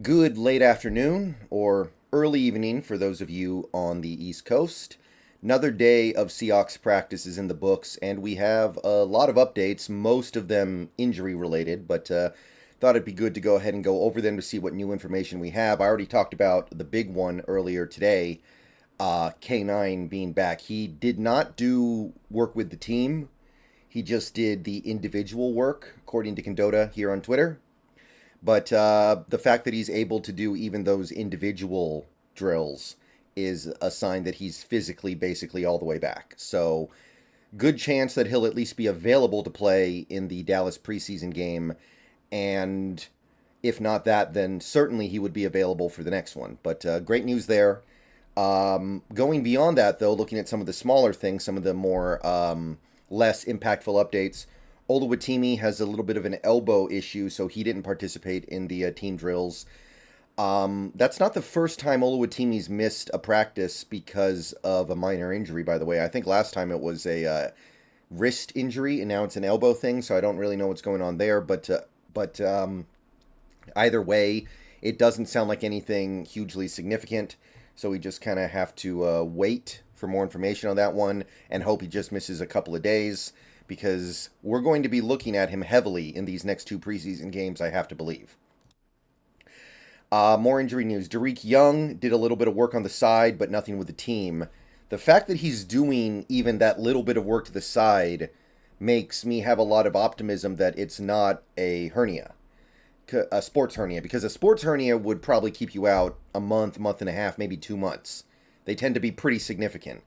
Good late afternoon or early evening for those of you on the East Coast. Another day of Seahawks practice is in the books, and we have a lot of updates, most of them injury related, but thought it'd be good to go ahead and go over them to see what new information we have. I already talked about the big one earlier today, K9 being back. He did not do work with the team, he just did the individual work, according to Condota here on Twitter. But the fact that he's able to do even those individual drills is a sign that he's physically basically all the way back. So, good chance that he'll at least be available to play in the Dallas preseason game. And if not that, then certainly he would be available for the next one. But great news there. Going beyond that, though, looking at some of the smaller things, some of the more less impactful updates. Oluwatimi has a little bit of an elbow issue, so he didn't participate in the team drills. That's not the first time Oluwatimi's missed a practice because of a minor injury, by the way. I think last time it was a wrist injury, and now it's an elbow thing, so I don't really know what's going on there. But either way, it doesn't sound like anything hugely significant, so we just kind of have to wait for more information on that one and hope he just misses a couple of days, because we're going to be looking at him heavily in these next two preseason games, I have to believe. More injury news. Derek Young did a little bit of work on the side, but nothing with the team. The fact that he's doing even that little bit of work to the side makes me have a lot of optimism that it's not a hernia, a sports hernia, because a sports hernia would probably keep you out a month, month and a half, maybe 2 months. They tend to be pretty significant.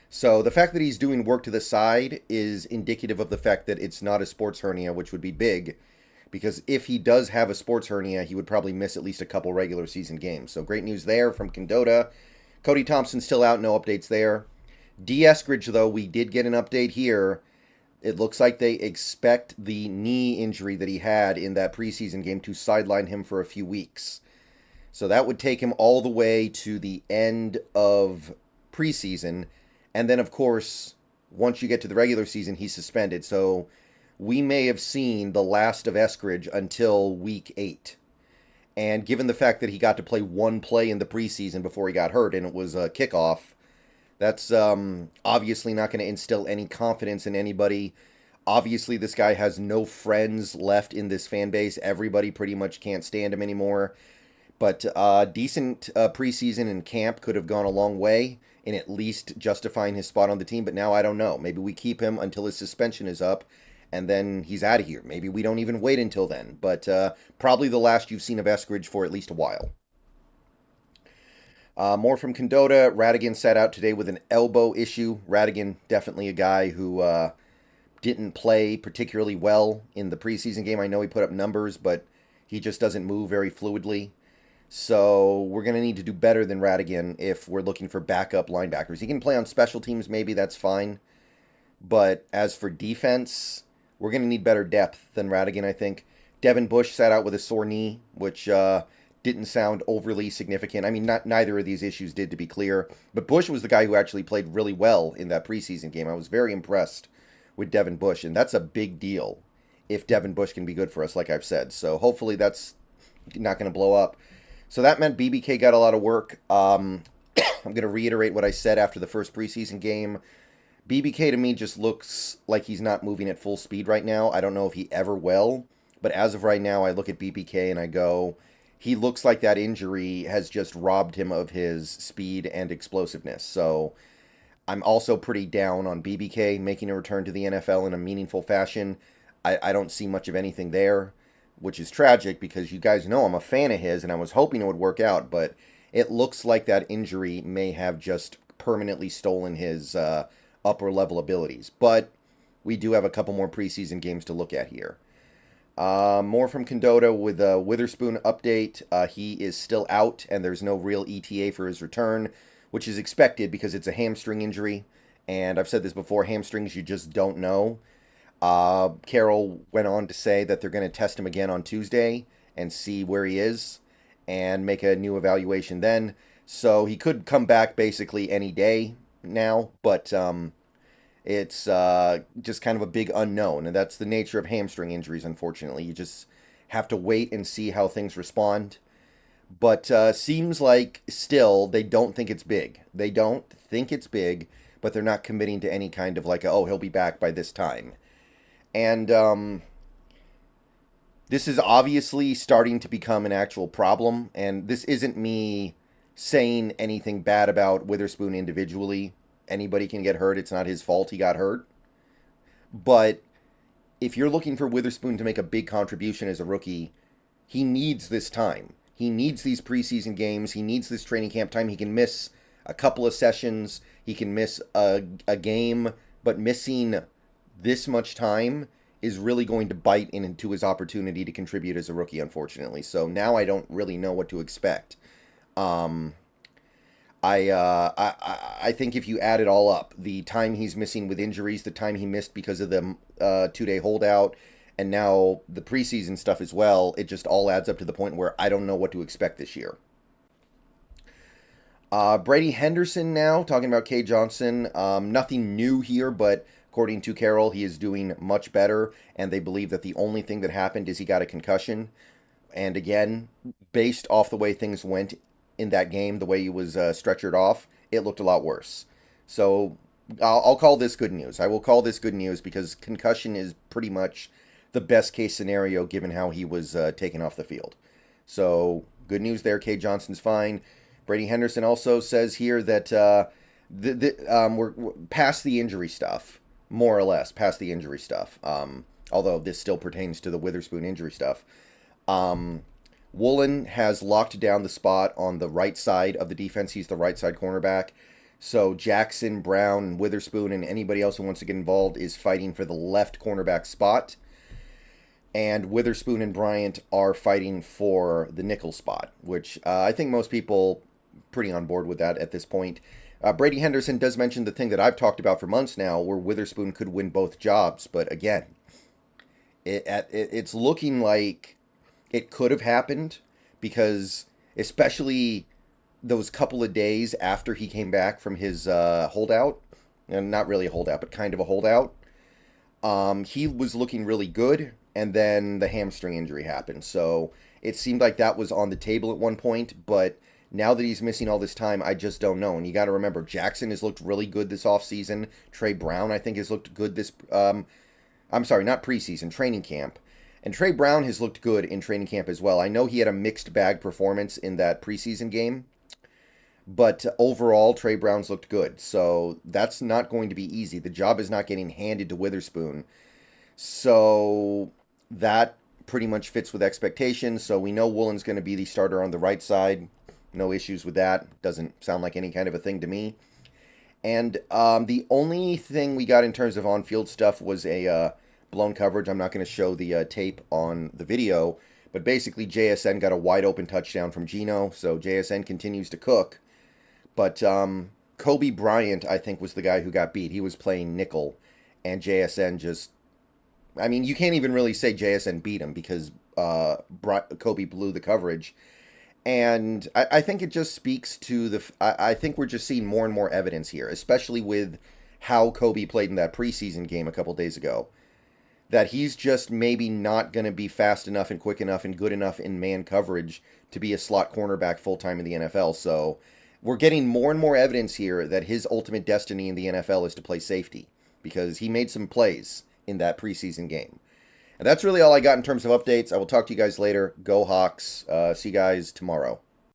So the fact that he's doing work to the side is indicative of the fact that it's not a sports hernia, which would be big, because if he does have a sports hernia, he would probably miss at least a couple regular season games. So great news there from Condota. Cody Thompson's still out, no updates there. D. Eskridge, though, we did get an update here. It looks like they expect the knee injury that he had in that preseason game to sideline him for a few weeks. So that would take him all the way to the end of preseason. And then, of course, once you get to the regular season, he's suspended. So we may have seen the last of Eskridge until week 8. And given the fact that he got to play one play in the preseason before he got hurt, and it was a kickoff, that's obviously not going to instill any confidence in anybody. Obviously, this guy has no friends left in this fan base. Everybody pretty much can't stand him anymore. But decent preseason and camp could have gone a long way in at least justifying his spot on the team. But now I don't know. Maybe we keep him until his suspension is up, and then he's out of here. Maybe we don't even wait until then. But probably the last you've seen of Eskridge for at least a while. More from Condota. Radigan sat out today with an elbow issue. Radigan, definitely a guy who didn't play particularly well in the preseason game. I know he put up numbers, but he just doesn't move very fluidly. So we're going to need to do better than Radigan if we're looking for backup linebackers. He can play on special teams, maybe, that's fine. But as for defense, we're going to need better depth than Radigan, I think. Devin Bush sat out with a sore knee, which didn't sound overly significant. I mean, neither of these issues did, to be clear. But Bush was the guy who actually played really well in that preseason game. I was very impressed with Devin Bush, and that's a big deal if Devin Bush can be good for us, like I've said. So hopefully that's not going to blow up. So that meant BBK got a lot of work. I'm going to reiterate what I said after the first preseason game. BBK to me just looks like he's not moving at full speed right now. I don't know if he ever will, but as of right now, I look at BBK and I go, he looks like that injury has just robbed him of his speed and explosiveness. So I'm also pretty down on BBK making a return to the NFL in a meaningful fashion. I don't see much of anything there, which is tragic because you guys know I'm a fan of his and I was hoping it would work out, but it looks like that injury may have just permanently stolen his upper level abilities. But we do have a couple more preseason games to look at here. More from Condota with a Witherspoon update. He is still out and there's no real ETA for his return, which is expected because it's a hamstring injury. And I've said this before, hamstrings you just don't know. Carroll went on to say that they're going to test him again on Tuesday and see where he is and make a new evaluation then. So he could come back basically any day now, but it's just kind of a big unknown. And that's the nature of hamstring injuries, unfortunately. You just have to wait and see how things respond. But seems like still they don't think it's big. They don't think it's big, but they're not committing to any kind of like, oh, he'll be back by this time. And this is obviously starting to become an actual problem. And this isn't me saying anything bad about Witherspoon individually. Anybody can get hurt. It's not his fault he got hurt. But if you're looking for Witherspoon to make a big contribution as a rookie, he needs this time. He needs these preseason games. He needs this training camp time. He can miss a couple of sessions. He can miss a game, but missing this much time is really going to bite into his opportunity to contribute as a rookie, unfortunately. So now I don't really know what to expect. Um, I think if you add it all up, the time he's missing with injuries, the time he missed because of the 2-day holdout, and now the preseason stuff as well, it just all adds up to the point where I don't know what to expect this year. Brady Henderson now, talking about Kayvon Johnson. Nothing new here, but according to Carroll, he is doing much better, and they believe that the only thing that happened is he got a concussion. And again, based off the way things went in that game, the way he was stretchered off, it looked a lot worse. So I'll call this good news. I will call this good news because concussion is pretty much the best case scenario given how he was taken off the field. So good news there. Kayvon Johnson's fine. Brady Henderson also says here that we're past the injury stuff, more or less past the injury stuff. Although this still pertains to the Witherspoon injury stuff. Woolen has locked down the spot on the right side of the defense. He's the right side cornerback. So Jackson, Brown, Witherspoon, and anybody else who wants to get involved is fighting for the left cornerback spot. And Witherspoon and Bryant are fighting for the nickel spot, which I think most people pretty on board with that at this point. Brady Henderson does mention the thing that I've talked about for months now, where Witherspoon could win both jobs. But again, it's looking like it could have happened because especially those couple of days after he came back from his holdout, and not really a holdout, but kind of a holdout, he was looking really good, and then the hamstring injury happened. So it seemed like that was on the table at one point, but now that he's missing all this time, I just don't know. And you got to remember, Jackson has looked really good this offseason. Trey Brown, I think, has looked good this... I'm sorry, not preseason, training camp. And Trey Brown has looked good in training camp as well. I know he had a mixed bag performance in that preseason game, but overall, Trey Brown's looked good. So that's not going to be easy. The job is not getting handed to Witherspoon. So that pretty much fits with expectations. So we know Woolen's going to be the starter on the right side. No issues with that. Doesn't sound like any kind of a thing to me. And the only thing we got in terms of on-field stuff was a blown coverage. I'm not going to show the tape on the video, but basically JSN got a wide-open touchdown from Geno, so JSN continues to cook. But Kobe Bryant, I think, was the guy who got beat. He was playing nickel, and JSN just... I mean, you can't even really say JSN beat him because Kobe blew the coverage. And I think it just speaks to the... I think we're just seeing more and more evidence here, especially with how Kobe played in that preseason game a couple days ago, that he's just maybe not going to be fast enough and quick enough and good enough in man coverage to be a slot cornerback full-time in the NFL. So we're getting more and more evidence here that his ultimate destiny in the NFL is to play safety, because he made some plays in that preseason game. And that's really all I got in terms of updates. I will talk to you guys later. Go Hawks. See you guys tomorrow.